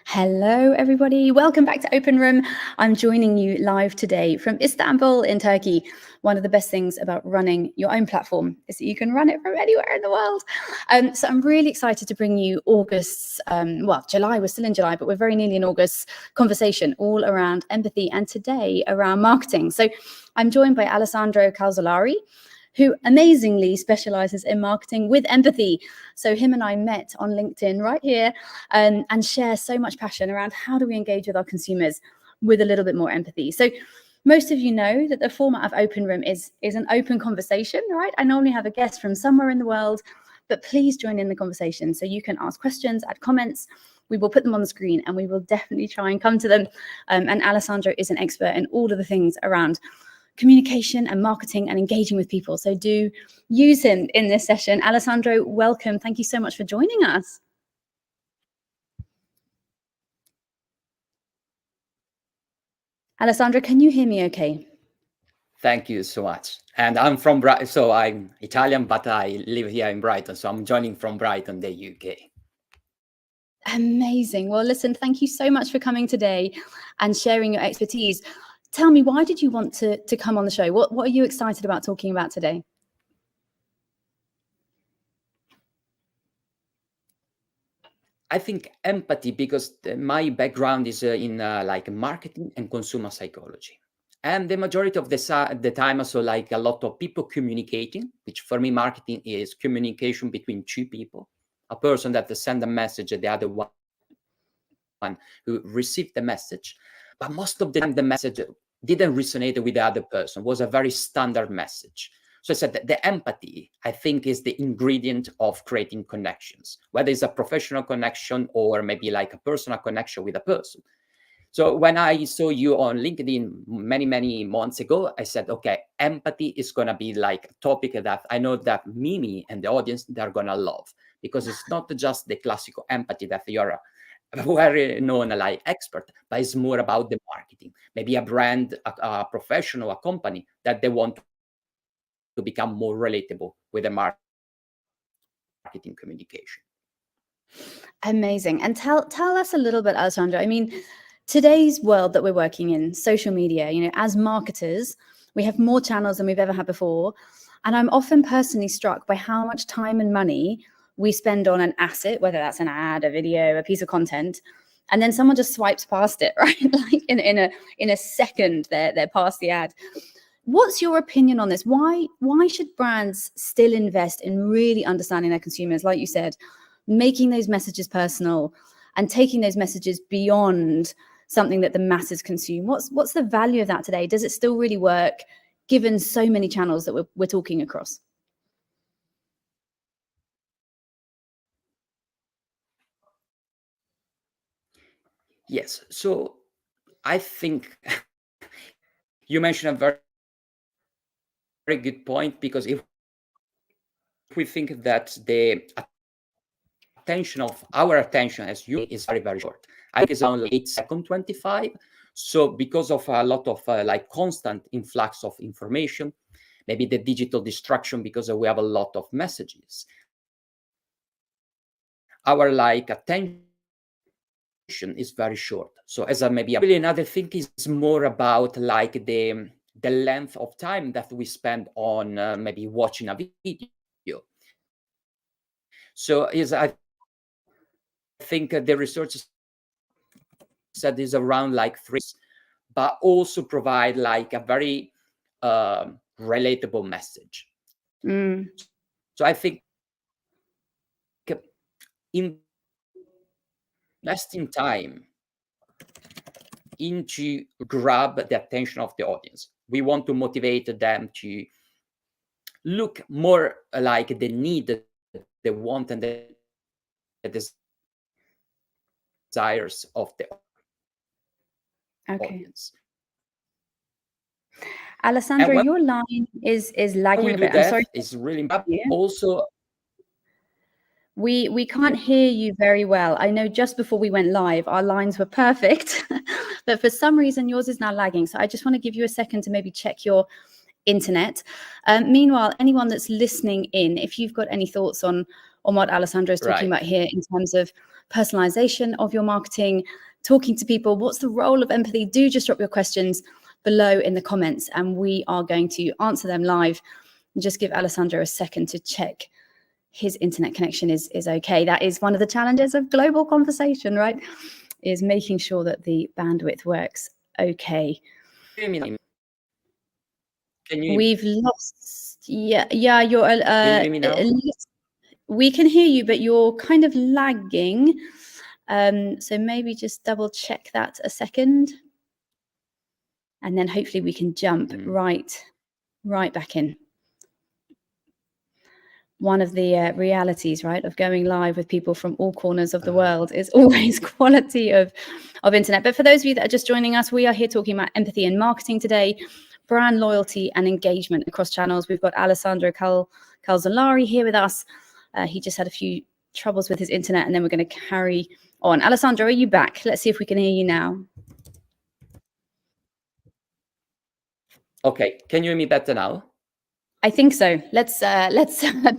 Hello, everybody. Welcome back to OpenRoom. I'm joining you live today from Istanbul in Turkey. One of the best things about running your own platform is that you can run it from anywhere in the world. So I'm really excited to bring you August's, July, we're still in July, but we're very nearly in August's conversation all around empathy and today around marketing. So I'm joined by Alessandro Calzolari, who amazingly specializes in marketing with empathy. So him and I met on LinkedIn right here and share so much passion around how do we engage with our consumers with a little bit more empathy. So most of you know that the format of OpenRoom is an open conversation, right? I normally have a guest from somewhere in the world, but please join in the conversation. So you can ask questions, add comments. We will put them on the screen and we will definitely try and come to them. And Alessandro is an expert in all of the things around communication and marketing and engaging with people. So do use him in this session. Alessandro, welcome. Thank you so much for joining us. Alessandro, can you hear me okay? Thank you so much. And I'm from Brighton, so I'm Italian, but I live here in Brighton. So I'm joining from Brighton, the UK. Amazing. Well, listen, thank you so much for coming today and sharing your expertise. Tell me, why did you want to come on the show? What are you excited about talking about today? I think empathy, because my background is in like marketing and consumer psychology. And the majority of the time, also like a lot of people communicating, which for me, marketing is communication between two people, a person that send a message and the other one who received the message. But most of the time, the message didn't resonate with the other person, was a very standard message. So I said that the empathy, I think, is the ingredient of creating connections, whether it's a professional connection or maybe like a personal connection with a person. So when I saw you on LinkedIn many months ago, I said, okay, empathy is going to be like a topic that I know that Mimi and the audience, they're going to love, because it's not just the classical empathy that you're a very known like expert, but it's more about the marketing, maybe a brand, a professional, a company that they want to become more relatable with the marketing communication. Amazing. And tell us a little bit, Alessandro. I mean, today's world that we're working in, social media, as marketers, we have more channels than we've ever had before. And I'm often personally struck by how much time and money we spend on an asset, whether that's an ad, a video, a piece of content, and then someone just swipes past it, right? Like in a second, they're past the ad. What's your opinion on this? Why should brands still invest in really understanding their consumers, like you said, making those messages personal and taking those messages beyond something that the masses consume? What's the value of that today? Does it still really work given so many channels that we're talking across? Yes. So I think you mentioned a very good point, because if we think that the our attention as you is very short, I think it's only 8 seconds 25. So because of a lot of like constant influx of information, maybe the digital distraction, because we have a lot of messages, our like attention is very short. So as maybe really another thing is more about like the length of time that we spend on maybe watching a video. So I think the research said is around like 3, but also provide like a very relatable message. So I think investing time into grab the attention of the audience. We want to motivate them to look more like the need, the want, and the desires of the audience. Alessandro, your line is lagging a bit. I'm sorry. It's really important. Also, we can't hear you very well. I know just before we went live, our lines were perfect, but for some reason yours is now lagging. So I just want to give you a second to maybe check your internet. Meanwhile, anyone that's listening in, if you've got any thoughts on what Alessandro is talking about here in terms of personalization of your marketing, talking to people. What's the role of empathy? Do just drop your questions below in the comments and we are going to answer them live. And just give Alessandro a second to check his internet connection is okay. That is one of the challenges of global conversation, right? Is making sure that the bandwidth works okay. Can We've lost. Yeah. You're. Can you hear me now? We can hear you, but you're kind of lagging. So maybe just double check that a second, and then hopefully we can jump right back in. One of the realities, right, of going live with people from all corners of the world is always quality of internet. But for those of you that are just joining us, we are here talking about empathy in marketing today, brand loyalty and engagement across channels. We've got Alessandro Calzolari here with us. He just had a few troubles with his internet, and then we're going to carry on. Alessandro, are you back? Let's see if we can hear you now. Okay, can you hear me better now? I think so. Let's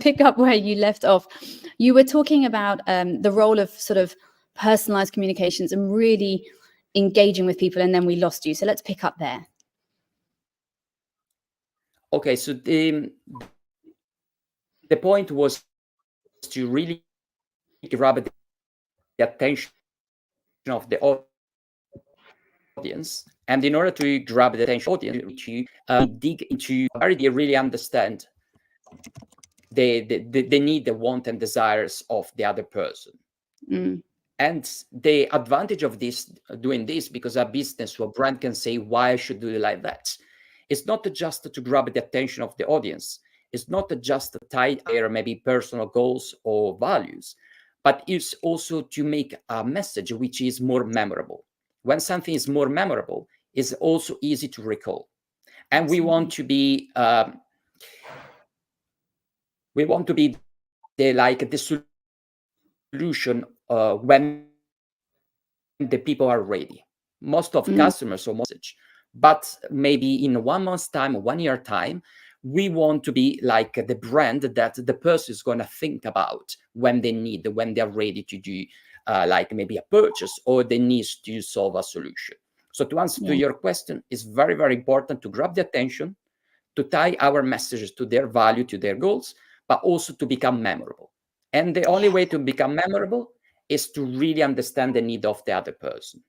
pick up where you left off. You were talking about the role of sort of personalized communications and really engaging with people, and then we lost you. So let's pick up there. Okay, so the point was to really grab the attention of the audience, and in order to grab the attention of the audience, to dig into really understand the need, the want, and desires of the other person. And the advantage of doing this, because a business or a brand can say why I should do it like that, it's not just to grab the attention of the audience. It's not just to tie their maybe personal goals or values, but it's also to make a message which is more memorable. When something is more memorable, it's also easy to recall. And we want to be the solution when the people are ready. Most of customers or message, but maybe in 1 month's time or 1 year time, we want to be like the brand that the person is going to think about when they're ready to do like maybe a purchase or they need to solve a solution. So to answer to your question, it's very, very important to grab the attention, to tie our messages to their value, to their goals, but also to become memorable. And the only way to become memorable is to really understand the need of the other person.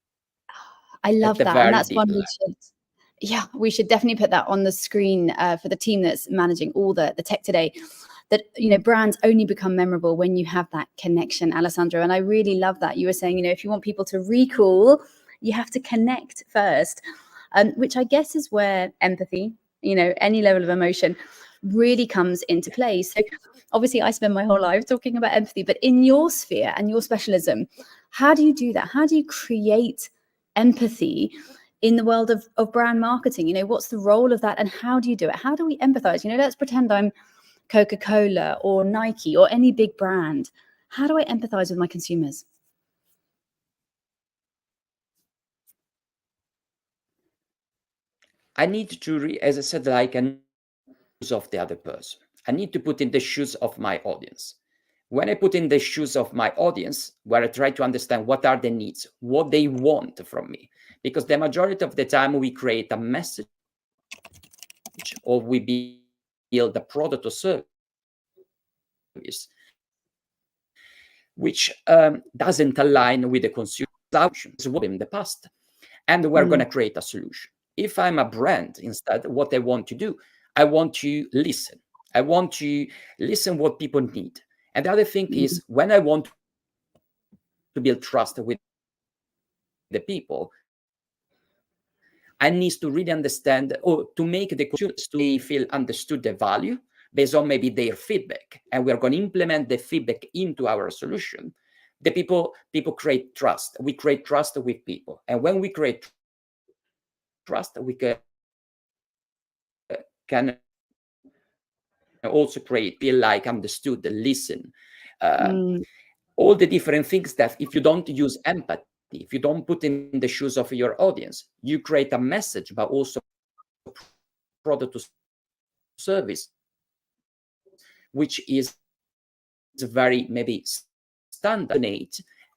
I love that. And that's one we should definitely put that on the screen for the team that's managing all the tech today. That, you know, brands only become memorable when you have that connection, Alessandro. And I really love that. You were saying, you know, if you want people to recall, you have to connect first, which I guess is where empathy, you know, any level of emotion really comes into play. So obviously I spend my whole life talking about empathy, but in your sphere and your specialism, how do you do that? How do you create empathy in the world of brand marketing? You know, what's the role of that and how do you do it? How do we empathize? You know, let's pretend I'm Coca-Cola or Nike or any big brand. How do I empathize with my consumers? I need to, as I said, like a shoes of the other person. I need to put in the shoes of my audience. When I put in the shoes of my audience, where I try to understand what are the needs, what they want from me, because the majority of the time we create a message or we build a product or service which doesn't align with the consumer's in the past, and we're going to create a solution. If I'm a brand, instead, what I want to do, I want to listen. I want to listen what people need. And the other thing is, when I want to build trust with the people, I need to really understand, or to make the consumers to feel understood the value based on maybe their feedback. And we're going to implement the feedback into our solution. The people create trust. We create trust with people. And when we create trust, we can also feel like understood, listen, all the different things that if you don't use empathy, if you don't put in the shoes of your audience, you create a message, but also product to service, which is very maybe standard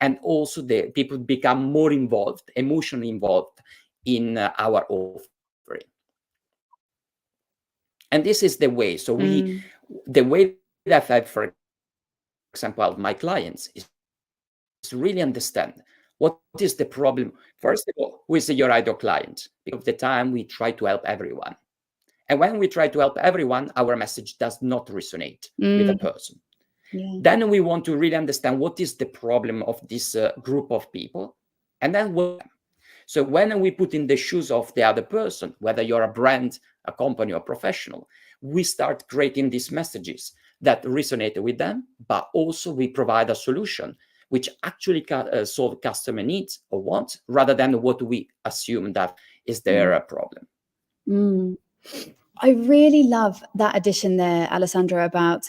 and also the people become more involved, emotionally involved in our offering. And this is the way. So the way that I, for example, my clients is really understand what is the problem. First of all, who is your ideal client? Because of the time we try to help everyone. And when we try to help everyone, our message does not resonate with a person. Yeah. Then we want to really understand what is the problem of this group of people, and then what. So when we put in the shoes of the other person, whether you're a brand, a company, or professional, we start creating these messages that resonate with them, but also we provide a solution which actually solve customer needs or wants, rather than what we assume that is their problem. I really love that addition there, Alessandro, about,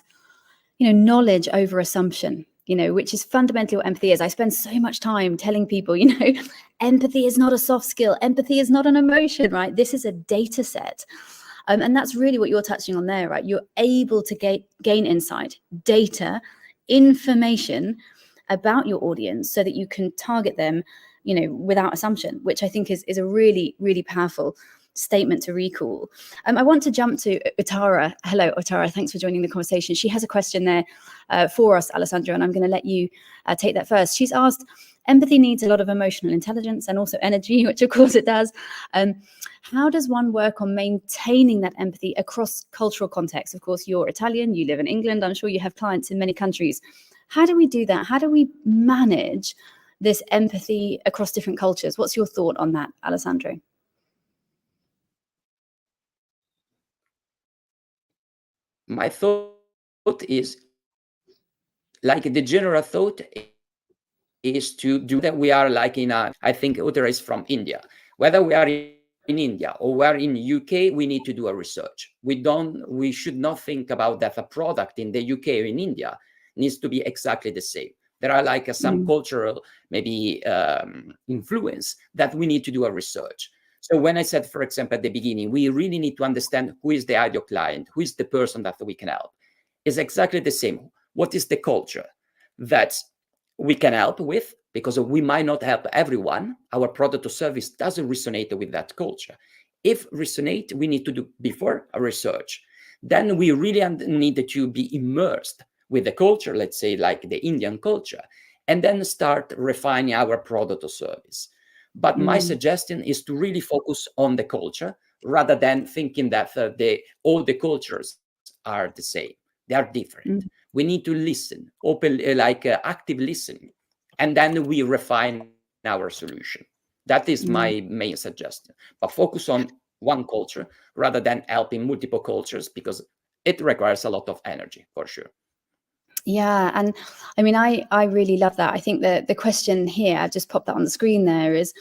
knowledge over assumption, which is fundamentally what empathy is. I spend so much time telling people, empathy is not a soft skill. Empathy is not an emotion, right? This is a data set. And that's really what you're touching on there, right? You're able to gain insight, data, information about your audience so that you can target them, without assumption, which I think is a really, really powerful statement to recall. I want to jump to Utara. Hello, Utara. Thanks for joining the conversation. She has a question there for us, Alessandro, and I'm going to let you take that first. She's asked, empathy needs a lot of emotional intelligence and also energy, which of course it does. How does one work on maintaining that empathy across cultural contexts? Of course, you're Italian, you live in England. I'm sure you have clients in many countries. How do we do that? How do we manage this empathy across different cultures? What's your thought on that, Alessandro? My thought is, like, the general thought is to do that. We are like I think Uttara is from India. Whether we are in India or we are in UK, we need to do a research. We should not think about that a product in the UK or in India needs to be exactly the same. There are like some cultural maybe influence that we need to do a research. So when I said, for example, at the beginning, we really need to understand who is the ideal client, who is the person that we can help. It's exactly the same. What is the culture that we can help with? Because we might not help everyone. Our product or service doesn't resonate with that culture. If resonate, we need to do before a research. Then we really need to be immersed with the culture, let's say like the Indian culture, and then start refining our product or service. But my suggestion is to really focus on the culture rather than thinking that all the cultures are the same. They are different. We need to listen, active listening, and then we refine our solution. That is my main suggestion. But focus on one culture rather than helping multiple cultures, because it requires a lot of energy, for sure. Yeah, and I mean, I really love that. I think that the question here, I just popped that on the screen there, is,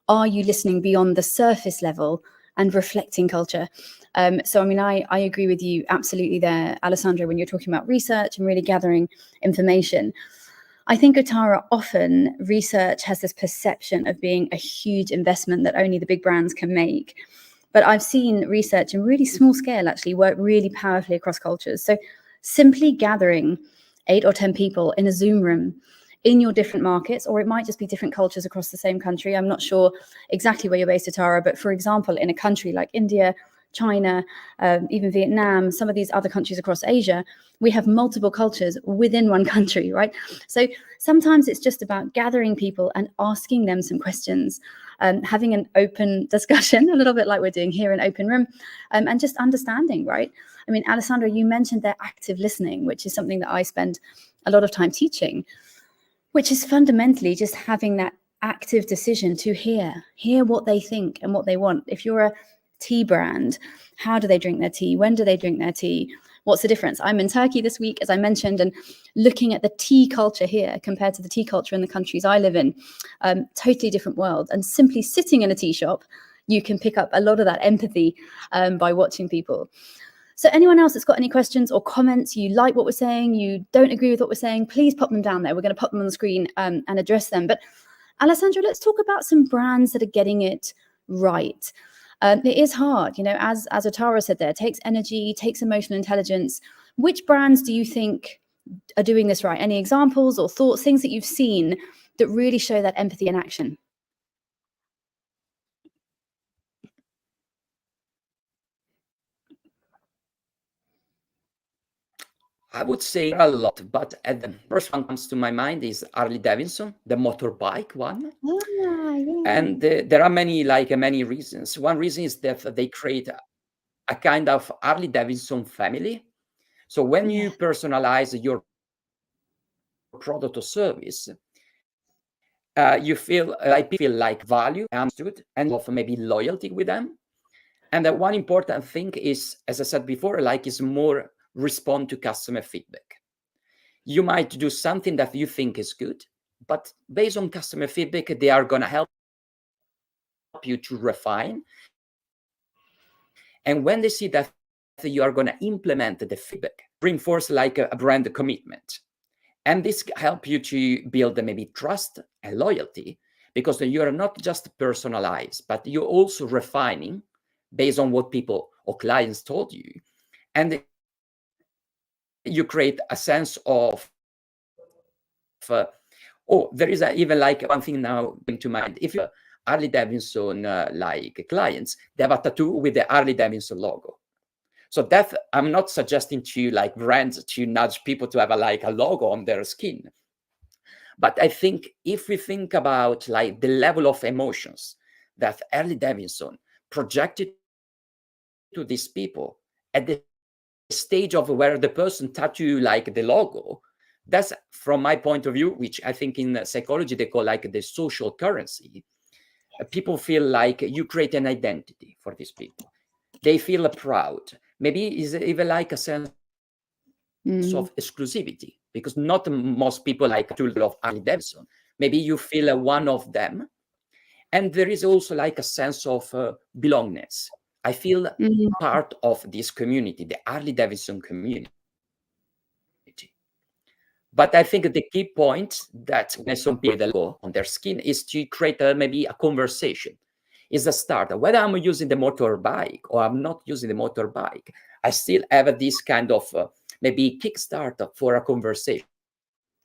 are you listening beyond the surface level and reflecting culture? So, I mean, I agree with you absolutely there, Alessandro, when you're talking about research and really gathering information. I think, Utara, often research has this perception of being a huge investment that only the big brands can make. But I've seen research in really small scale actually work really powerfully across cultures. So simply gathering 8 or 10 people in a Zoom room in your different markets, or it might just be different cultures across the same country. I'm not sure exactly where you're based, Utara, but for example, in a country like India, China, even Vietnam, some of these other countries across Asia, we have multiple cultures within one country, right? So sometimes it's just about gathering people and asking them some questions, having an open discussion, a little bit like we're doing here in OpenRoom, and just understanding, right? I mean, Alessandro, you mentioned their active listening, which is something that I spend a lot of time teaching, which is fundamentally just having that active decision to hear what they think and what they want. If you're a tea brand, how do they drink their tea? When do they drink their tea? What's the difference? I'm in Turkey this week, as I mentioned, and looking at the tea culture here compared to the tea culture in the countries I live in, totally different world. And simply sitting in a tea shop, you can pick up a lot of that empathy by watching people. So anyone else that's got any questions or comments, you like what we're saying, you don't agree with what we're saying, please pop them down there. We're going to pop them on the screen and address them. But Alessandro, let's talk about some brands that are getting it right. It is hard, as Utara said there, it takes energy, takes emotional intelligence. Which brands do you think are doing this right? Any examples or thoughts, things that you've seen that really show that empathy in action? I would say a lot, but the first one comes to my mind is Harley Davidson, the motorbike one. And there are many reasons. One reason is that they create a kind of Harley Davidson family. So when you personalize your product or service, you feel like value, understood, and of maybe loyalty with them. And the one important thing is, as I said before, is more respond to customer feedback. You might do something that you think is good, but based on customer feedback, they are going to help you to refine. And when they see that you are going to implement the feedback, reinforce a brand commitment. And this help you to build maybe trust and loyalty, because you are not just personalized, but you're also refining based on what people or clients told you. And you create a sense of, there is even one thing now bring to mind. If you Harley Davidson clients, they have a tattoo with the Harley Davidson logo. So that I'm not suggesting to brands to nudge people to have a logo on their skin. But I think if we think about the level of emotions that Harley Davidson projected to these people at the stage of where the person tattoo the logo, that's from my point of view, which I think in psychology they call the social currency. People feel like you create an identity for these people. They feel proud. Maybe it's even a sense of exclusivity, because not most people to love Harley Davidson. Maybe you feel one of them. And there is also a sense of belongingness. I feel part of this community, the Harley Davidson community. But I think the key point that when some people with a logo on their skin is to create maybe a conversation. Is a start. Whether I'm using the motorbike or I'm not using the motorbike, I still have this kind of maybe kickstart for a conversation.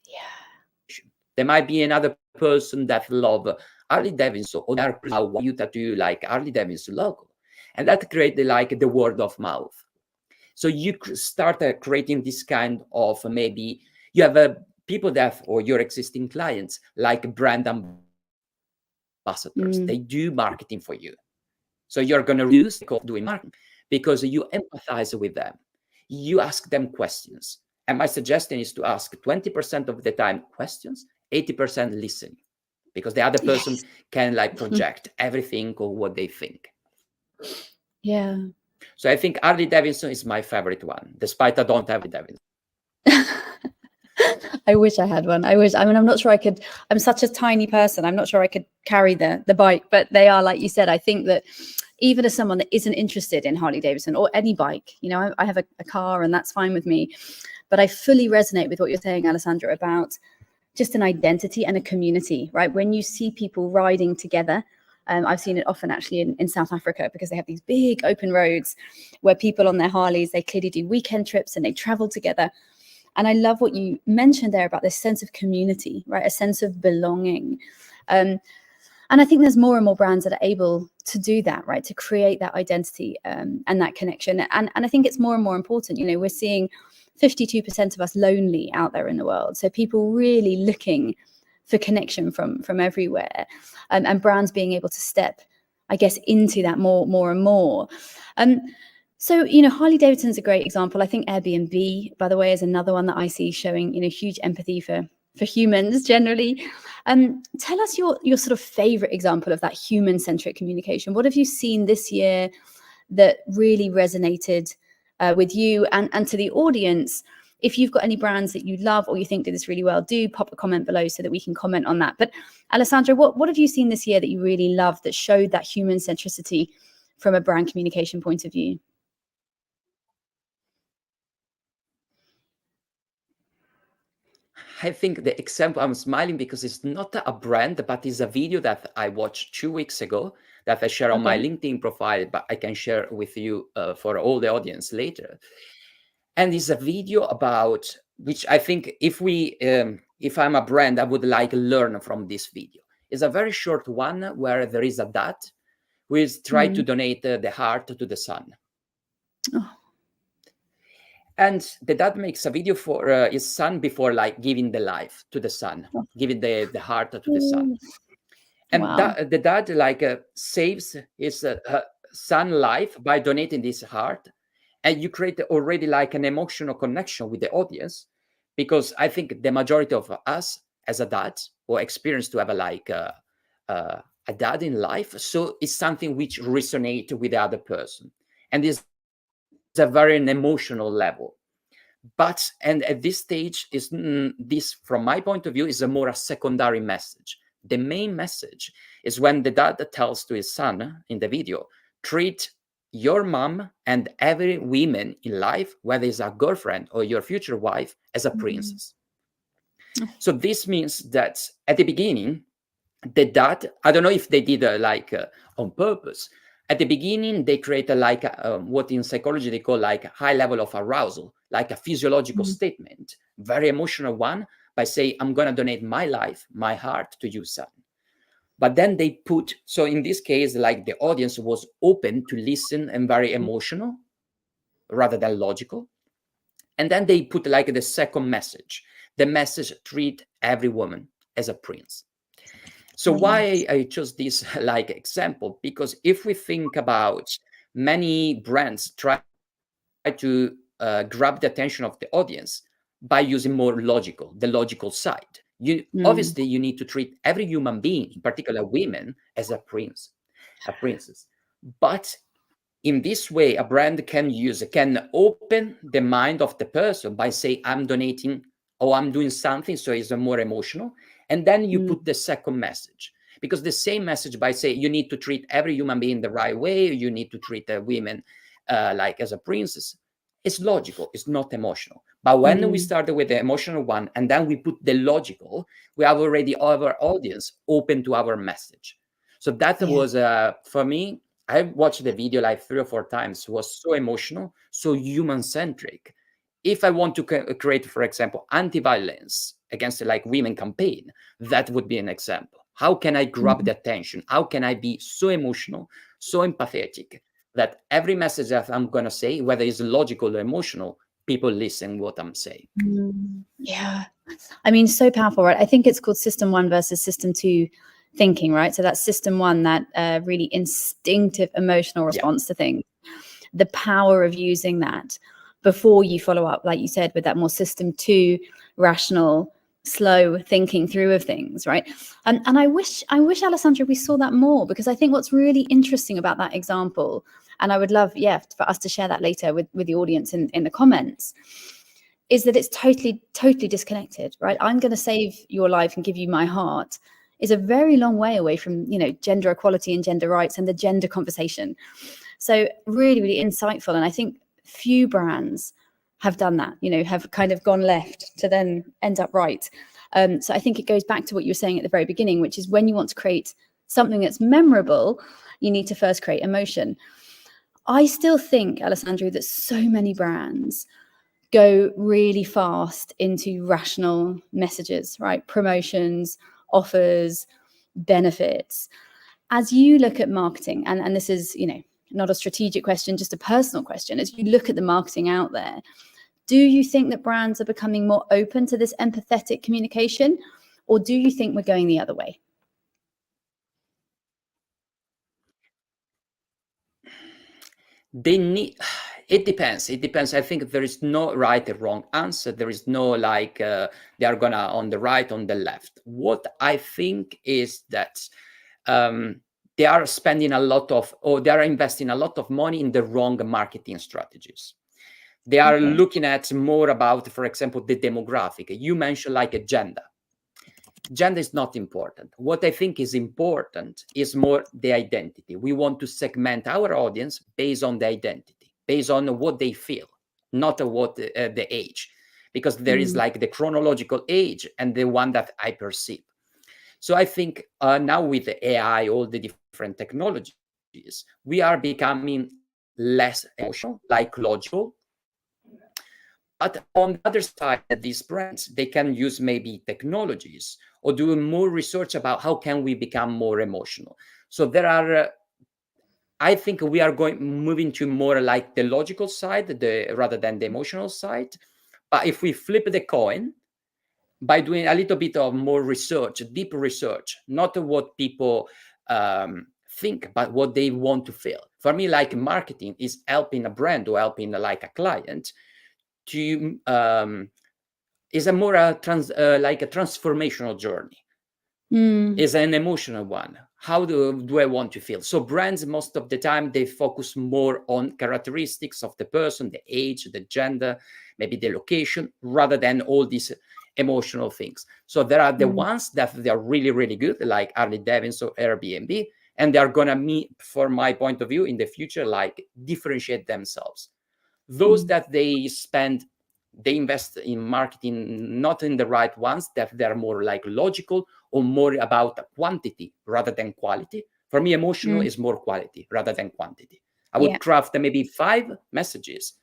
Yeah. There might be another person that love Harley Davidson, or want you to do Harley Davidson logo, and that create the word of mouth. So you start creating this kind of maybe you have people that, or your existing clients, brand ambassadors. They do marketing for you. So you're going to reduce the cost of doing marketing because you empathize with them. You ask them questions. And my suggestion is to ask 20% of the time questions, 80% listening, because the other person can project everything or what they think. Yeah. So I think Harley Davidson is my favorite one, despite I don't have a Davidson. I wish I had one. I mean, I'm not sure I could. I'm such a tiny person. I'm not sure I could carry the bike, but they are, like you said, I think that even as someone that isn't interested in Harley Davidson or any bike, I have a car and that's fine with me. But I fully resonate with what you're saying, Alessandro, about just an identity and a community, right? When you see people riding together, I've seen it often actually in South Africa, because they have these big open roads where people on their Harleys, they clearly do weekend trips and they travel together. And I love what you mentioned there about this sense of community, right? A sense of belonging. And I think there's more and more brands that are able to do that, right? To create that identity and that connection. And I think it's more and more important. We're seeing 52% of us lonely out there in the world. So people really looking for connection from everywhere, and brands being able to step, I guess, into that more and more. So, Harley Davidson's a great example. I think Airbnb, by the way, is another one that I see showing, huge empathy for humans generally. Tell us your sort of favorite example of that human-centric communication. What have you seen this year that really resonated with you and to the audience? If you've got any brands that you love or you think did this really well, do pop a comment below so that we can comment on that. But Alessandro, what have you seen this year that you really loved that showed that human centricity from a brand communication point of view? I think the example, I'm smiling because it's not a brand, but it's a video that I watched 2 weeks ago that I share on my LinkedIn profile, but I can share with you for all the audience later. And it's a video about, which I think if we if I'm a brand, I would like learn from this video. It's a very short one where there is a dad who is trying to donate the heart to the son. Oh. And the dad makes a video for his son before like giving the life to the son, giving the heart to the son. And Wow. the dad like saves his son life by donating this heart. And you create already like an emotional connection with the audience, because I think the majority of us as a dad or experience to have a dad in life, so it's something which resonates with the other person, and is a very an emotional level. But and at this stage is this, from my point of view, is a more a secondary message. The main message is when the dad tells to his son in the video, treat your mom and every woman in life, whether it's a girlfriend or your future wife, as a princess. So this means that at the beginning, the dad, I don't know if they did on purpose. At the beginning, they create what in psychology they call like a high level of arousal, like a physiological statement, very emotional one, by saying, I'm going to donate my life, my heart to you, son. But then they put, so in this case, like the audience was open to listen and very emotional rather than logical. And then they put like the second message, the message, treat every woman as a prince. So why I chose this like example, because if we think about many brands try to grab the attention of the audience by using more the logical side. Obviously you need to treat every human being, in particular women, as a princess. But in this way, a brand can open the mind of the person by saying, I'm donating or I'm doing something, so it's more emotional. And then you put the second message, because the same message by saying you need to treat every human being the right way, you need to treat women like as a princess, it's logical, it's not emotional. But when we started with the emotional one and then we put the logical, we have already our audience open to our message. So that was for me, I watched the video like 3 or 4 times. It was so emotional, so human-centric. If I want to create, for example, anti-violence against like women campaign, that would be an example. How can I grab the attention? How can I be so emotional, so empathetic, that every message that I'm going to say, whether it's logical or emotional, people listen what I'm saying. Yeah. I mean, so powerful, right? I think it's called system 1 versus system 2 thinking, right? So that's system 1, that really instinctive emotional response to things. The power of using that before you follow up, like you said, with that more system 2 rational, slow thinking through of things, right? And I wish, Alessandro, we saw that more, because I think what's really interesting about that example, and I would love, for us to share that later with the audience in the comments, is that it's totally disconnected, right? I'm going to save your life and give you my heart is a very long way away from, gender equality and gender rights and the gender conversation. So really, really insightful. And I think few brands have done that, have kind of gone left to then end up right. So I think it goes back to what you were saying at the very beginning, which is when you want to create something that's memorable, you need to first create emotion. I still think, Alessandro, that so many brands go really fast into rational messages, right? Promotions, offers, benefits. As you look at marketing, and this is, not a strategic question, just a personal question, as you look at the marketing out there, do you think that brands are becoming more open to this empathetic communication, or do you think we're going the other way? It depends. I think there is no right or wrong answer. There is no they are gonna on the right, on the left. What I think is that they are spending a lot of, or they are investing a lot of money in the wrong marketing strategies. They are looking at more about, for example, the demographic. You mentioned like a gender. Gender is not important. What I think is important is more the identity. We want to segment our audience based on the identity, based on what they feel, not what the age, because there is like the chronological age and the one that I perceive. So I think now with the AI, all the different technologies, we are becoming less emotional, like logical. But on the other side, these brands, they can use maybe technologies or do more research about how can we become more emotional. So there are, I think we are moving to more like the logical side, rather than the emotional side. But if we flip the coin by doing a little bit of more research, deep research, not what people think, but what they want to feel. For me, like marketing is helping a brand or helping like a client to is a more like a transformational journey. Is an emotional one. How do I want to feel? So brands, most of the time, they focus more on characteristics of the person, the age, the gender, maybe the location, rather than all these emotional things. So there are the ones that they are really, really good, like Harley Davidson or Airbnb, and they are gonna meet, for my point of view, in the future, like differentiate themselves. Those that they invest in marketing not in the right ones, that they're more like logical or more about quantity rather than quality. For me, emotional is more quality rather than quantity. I would craft maybe 5 messages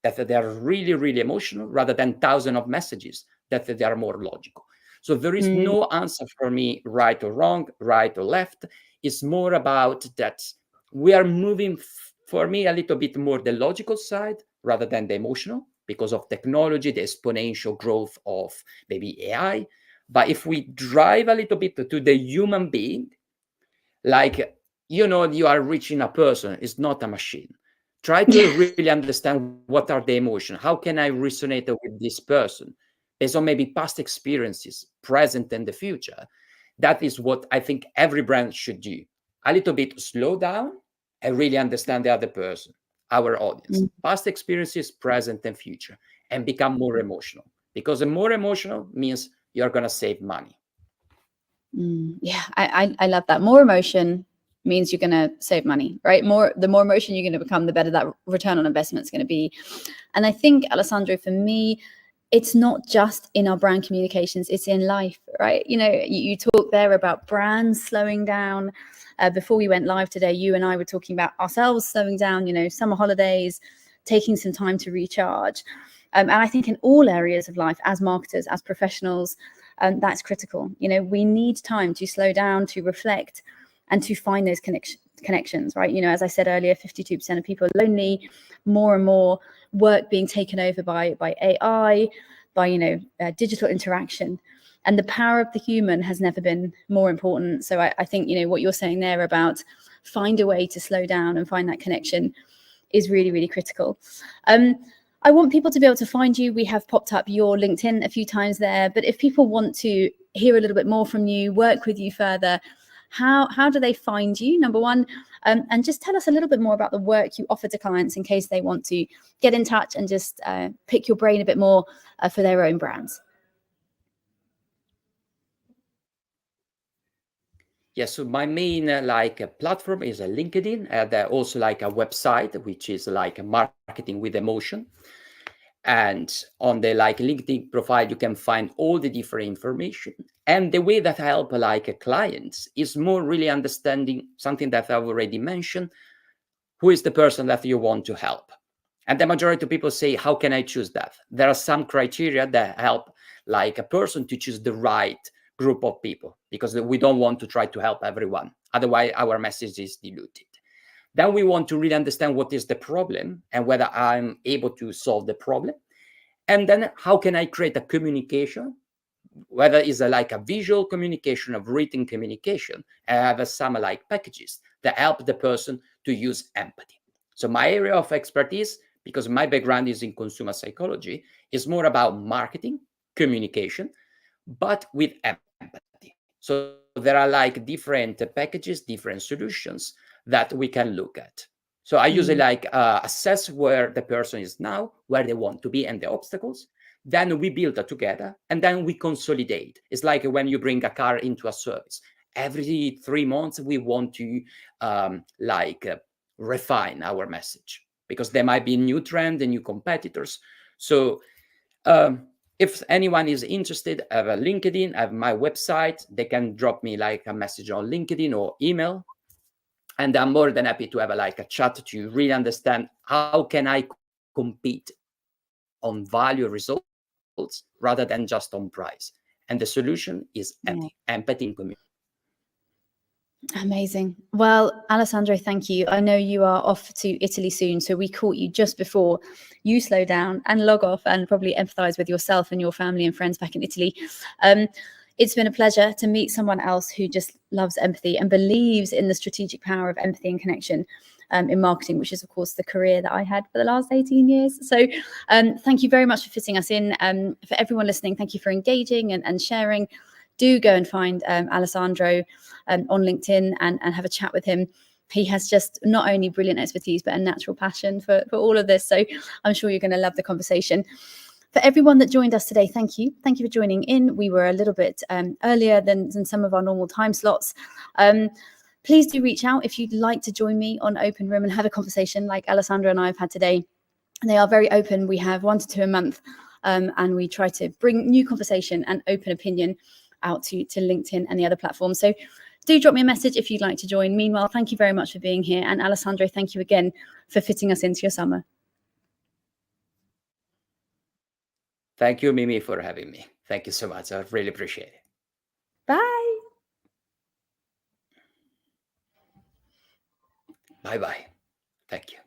that they are really, really emotional rather than thousands of messages that they are more logical. So there is no answer for me, right or wrong, right or left. It's more about that we are moving, for me, a little bit more the logical side rather than the emotional, because of technology, the exponential growth of maybe AI. But if we drive a little bit to the human being, like, you are reaching a person, it's not a machine. Try to really understand what are the emotions. How can I resonate with this person based on maybe past experiences, present and the future? That is what I think every brand should do. A little bit slow down and really understand the other person, our audience, past experiences, present and future, and become more emotional. Because the more emotional means you're going to save money. Yeah, I love that. More emotion means you're going to save money, right? The more emotion you're going to become, the better that return on investment is going to be. And I think, Alessandro, for me, it's not just in our brand communications, it's in life, right? You talk there about brands slowing down. Before we went live today, you and I were talking about ourselves slowing down, summer holidays, taking some time to recharge. And I think in all areas of life, as marketers, as professionals, that's critical. We need time to slow down, to reflect, and to find those connections, right? As I said earlier, 52% of people are lonely, more and more work being taken over by AI, by digital interaction. And the power of the human has never been more important. So I think, what you're saying there about find a way to slow down and find that connection is really, really critical. I want people to be able to find you. We have popped up your LinkedIn a few times there, but if people want to hear a little bit more from you, work with you further, how do they find you, number one? And just tell us a little bit more about the work you offer to clients in case they want to get in touch and just pick your brain a bit more for their own brands. Yes, so my main platform is a LinkedIn, and also like a website, which is like marketing with emotion. And on the LinkedIn profile, you can find all the different information. And the way that I help clients is more really understanding something that I've already mentioned. Who is the person that you want to help? And the majority of people say, how can I choose that? There are some criteria that help like a person to choose the right group of people, because we don't want to try to help everyone. Otherwise, our message is diluted. Then we want to really understand what is the problem and whether I'm able to solve the problem. And then how can I create a communication, whether it's like a visual communication, of written communication, and I have some like packages that help the person to use empathy. So my area of expertise, because my background is in consumer psychology, is more about marketing, communication, but with empathy. So there are like different packages, different solutions that we can look at. So I usually assess where the person is now, where they want to be, and the obstacles. Then we build it together, and then we consolidate. It's like when you bring a car into a service. Every 3 months, we want to refine our message, because there might be new trend and new competitors. So if anyone is interested, I have a LinkedIn, I have my website. They can drop me like a message on LinkedIn or email. And I'm more than happy to have a chat to really understand how can I compete on value results rather than just on price. And the solution is empathy in community. Amazing. Well, Alessandro, thank you. I know you are off to Italy soon, so we caught you just before you slow down and log off and probably empathize with yourself and your family and friends back in Italy. It's been a pleasure to meet someone else who just loves empathy and believes in the strategic power of empathy and connection in marketing, which is, of course, the career that I had for the last 18 years. So thank you very much for fitting us in. For everyone listening, thank you for engaging and sharing. Do go and find Alessandro on LinkedIn and have a chat with him. He has just not only brilliant expertise, but a natural passion for all of this. So I'm sure you're going to love the conversation. For everyone that joined us today, thank you. Thank you for joining in. We were a little bit earlier than some of our normal time slots. Please do reach out if you'd like to join me on OpenRoom and have a conversation like Alessandro and I have had today. They are very open. We have 1 to 2 a month, and we try to bring new conversation and open opinion out to LinkedIn and the other platforms. So do drop me a message if you'd like to join. Meanwhile, thank you very much for being here. And Alessandro, thank you again for fitting us into your summer. Thank you, Mimi, for having me. Thank you so much. I really appreciate it. Bye. Bye-bye. Thank you.